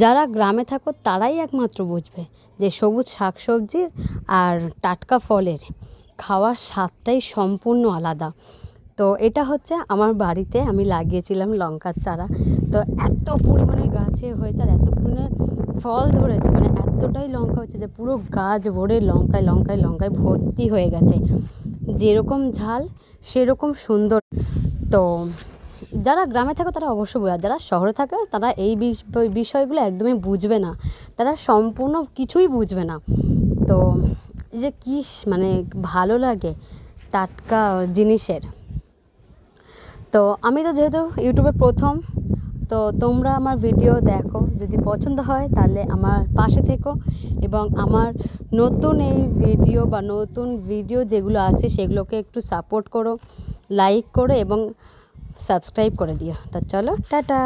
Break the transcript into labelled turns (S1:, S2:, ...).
S1: যারা গ্রামে থাকো তারাই একমাত্র বুঝবে যে সবুজ শাকসবজির আর টাটকা ফলের খাওয়ার স্বাদটাই সম্পূর্ণ আলাদা। তো এটা হচ্ছে আমার বাড়িতে আমি লাগিয়েছিলাম লঙ্কার চারা। তো এত পরিমাণে গাছে হয়েছে আর এত পরিমাণে ফল ধরেছে, মানে এতটাই লঙ্কা হয়েছে যে পুরো গাছ ভরে লঙ্কায় লঙ্কায় লঙ্কায় ভর্তি হয়ে গেছে। যেরকম ঝাল সেরকম সুন্দর। তো যারা গ্রামে থাকে তারা অবশ্যই বোঝে, আর যারা শহরে থাকে তারা এই বিষয়গুলো একদমই বুঝবে না, তারা সম্পূর্ণ কিছুই বুঝবে না। তো এই যে কী মানে ভালো লাগে টাটকা জিনিসের। তো আমি তো যেহেতু ইউটিউবে প্রথম, তো তোমরা আমার ভিডিও দেখো, যদি পছন্দ হয় তাহলে আমার পাশে থেকো এবং আমার নতুন এই ভিডিও বা নতুন ভিডিও যেগুলো আছে সেগুলোকে একটু সাপোর্ট করো, লাইক করো এবং সাবস্ক্রাইব করে দিও। তা চলো টাটা।